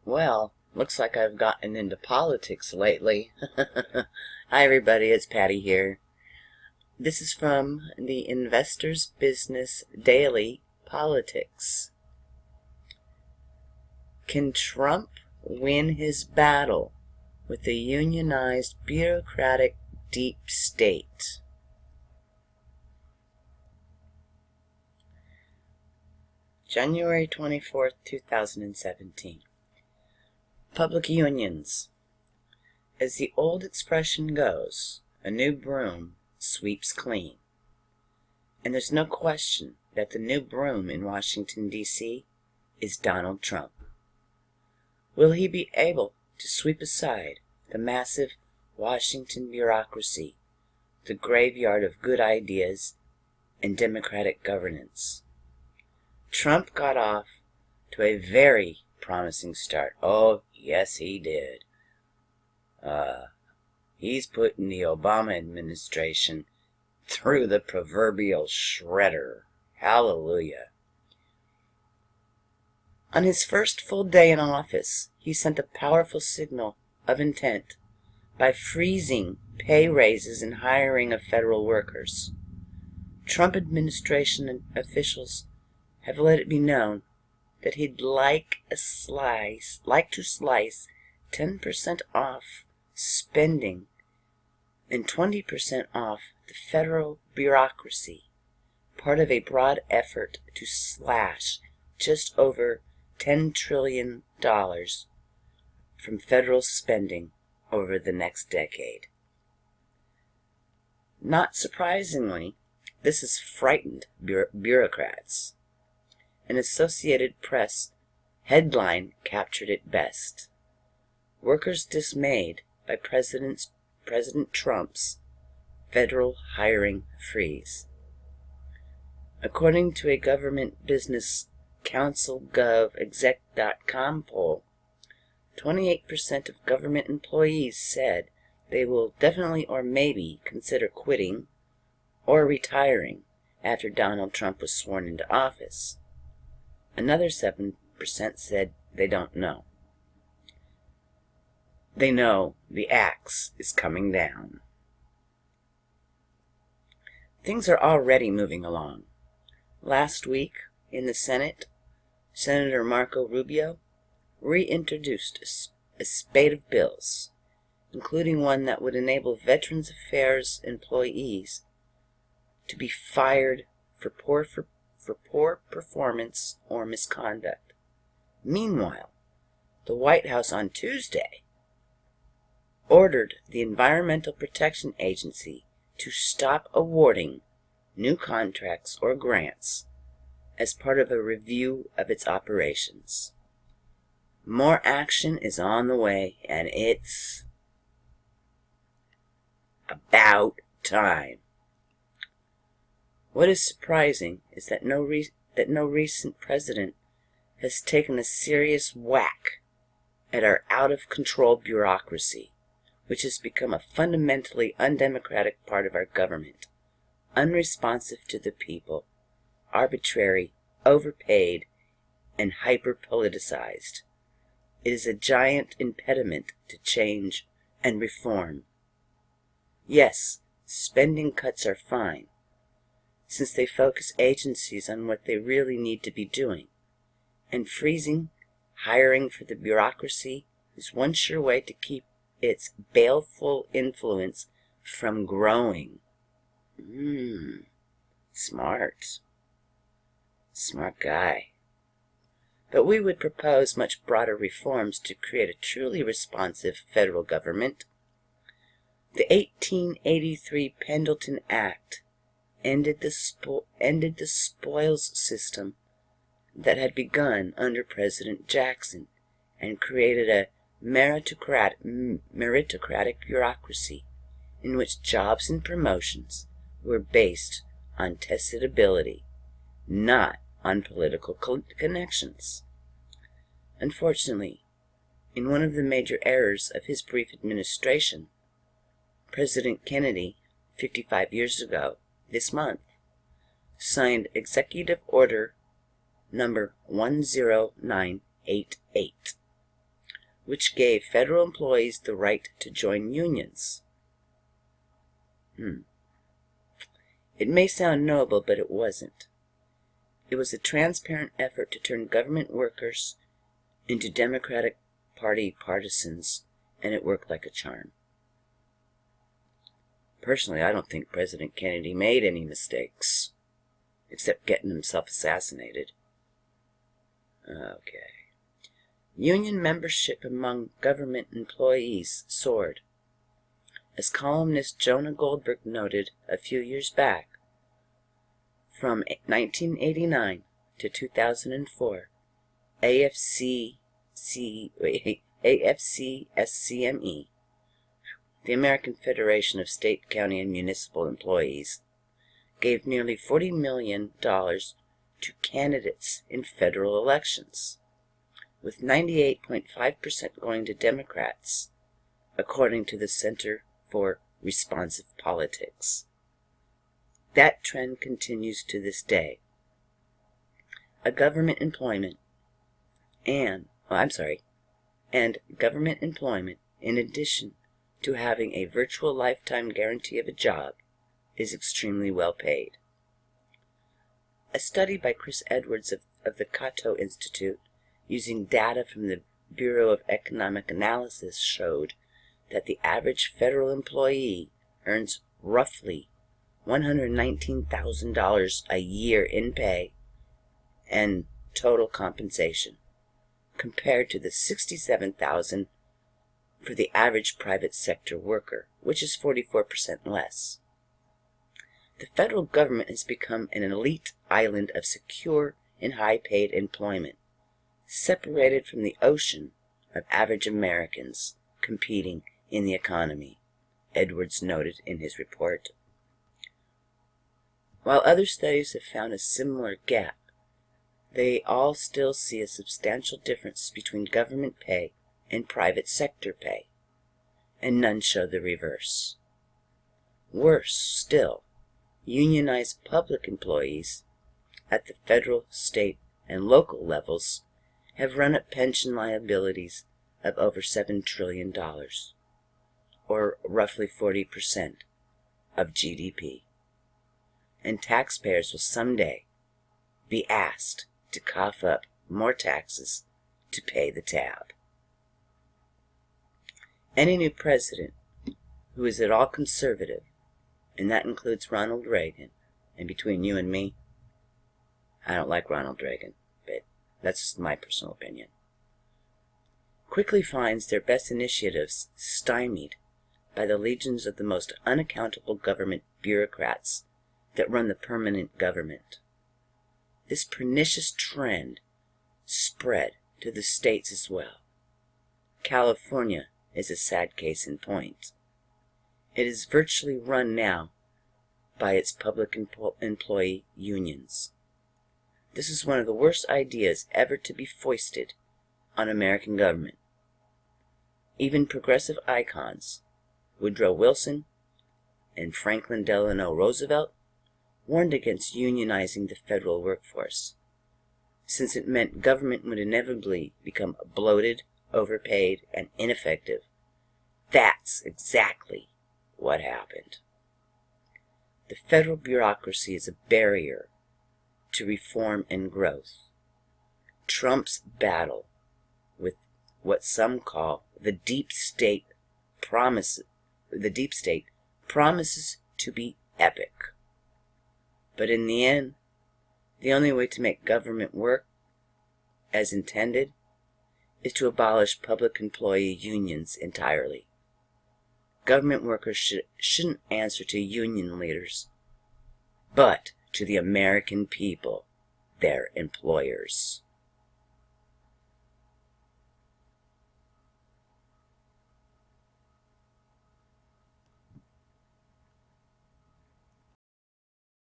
Well, looks like I've gotten into politics lately. Hi everybody, it's Patty here. This is from the Investors Business Daily Politics. Can Trump win his battle with the unionized bureaucratic deep state? January 24th, 2017. Public unions. As the old expression goes, a new broom sweeps clean. And there's no question that the new broom in Washington, D.C. is Donald Trump. Will he be able to sweep aside the massive Washington bureaucracy, the graveyard of good ideas and democratic governance? Trump got off to a very promising start. Oh, yes, he did. He's putting the Obama administration through the proverbial shredder. Hallelujah. On his first full day in office, he sent a powerful signal of intent by freezing pay raises and hiring of federal workers. Trump administration officials have let it be known that he'd like to slice 10% off spending and 20% off the federal bureaucracy, part of a broad effort to slash just over $10 trillion from federal spending over the next decade. Not surprisingly, this has frightened bureaucrats. An Associated Press headline captured it best. Workers dismayed by President Trump's federal hiring freeze. According to a Government Business Council GovExec.com poll, 28% of government employees said they will definitely or maybe consider quitting or retiring after Donald Trump was sworn into office. Another 7% said they don't know. They know the axe is coming down. Things are already moving along. Last week, in the Senate, Senator Marco Rubio reintroduced a spate of bills, including one that would enable Veterans Affairs employees to be fired for poor performance or misconduct. Meanwhile, the White House on Tuesday ordered the Environmental Protection Agency to stop awarding new contracts or grants as part of a review of its operations. More action is on the way, and it's about time. What is surprising is that no recent president has taken a serious whack at our out-of-control bureaucracy, which has become a fundamentally undemocratic part of our government, unresponsive to the people, arbitrary, overpaid, and hyper-politicized. It is a giant impediment to change and reform. Yes, spending cuts are fine, since they focus agencies on what they really need to be doing, and freezing hiring for the bureaucracy is one sure way to keep its baleful influence from growing. Smart guy. But we would propose much broader reforms to create a truly responsive federal government. The 1883 Pendleton Act ended the spoils system that had begun under President Jackson and created a meritocratic bureaucracy in which jobs and promotions were based on tested ability, not on political connections. Unfortunately, in one of the major errors of his brief administration, President Kennedy, 55 years ago this month, signed Executive Order number 10988, which gave federal employees the right to join unions. It may sound noble, but it wasn't. It was a transparent effort to turn government workers into Democratic Party partisans, and it worked like a charm. Personally, I don't think President Kennedy made any mistakes, except getting himself assassinated. Okay. Union membership among government employees soared. As columnist Jonah Goldberg noted a few years back, from 1989 to 2004, AFC-SCME, the American Federation of State, County, and Municipal Employees, gave nearly $40 million to candidates in federal elections, with 98.5% going to Democrats, according to the Center for Responsive Politics. That trend continues to this day. Government employment, in addition to having a virtual lifetime guarantee of a job, is extremely well paid. A study by Chris Edwards of the Cato Institute, using data from the Bureau of Economic Analysis, showed that the average federal employee earns roughly $119,000 a year in pay and total compensation, compared to the $67,000 for the average private sector worker, which is 44% less. The federal government has become an elite island of secure and high-paid employment, separated from the ocean of average Americans competing in the economy, Edwards noted in his report. While other studies have found a similar gap, they all still see a substantial difference between government pay and private sector pay, and none show the reverse. Worse still, unionized public employees at the federal, state, and local levels have run up pension liabilities of over $7 trillion, or roughly 40% of GDP. And taxpayers will someday be asked to cough up more taxes to pay the tab. Any new president who is at all conservative, and that includes Ronald Reagan, and between you and me, I don't like Ronald Reagan, but that's just my personal opinion, quickly finds their best initiatives stymied by the legions of the most unaccountable government bureaucrats that run the permanent government. This pernicious trend spread to the states as well. California is a sad case in point. It is virtually run now by its public employee unions. This is one of the worst ideas ever to be foisted on American government. Even progressive icons, Woodrow Wilson and Franklin Delano Roosevelt, warned against unionizing the federal workforce, since it meant government would inevitably become bloated, overpaid, and ineffective. That's exactly what happened. The federal bureaucracy is a barrier to reform and growth. Trump's battle with what some call the deep state promises to be epic. But in the end, the only way to make government work as intended is to abolish public employee unions entirely. Government workers shouldn't answer to union leaders, but to the American people, their employers.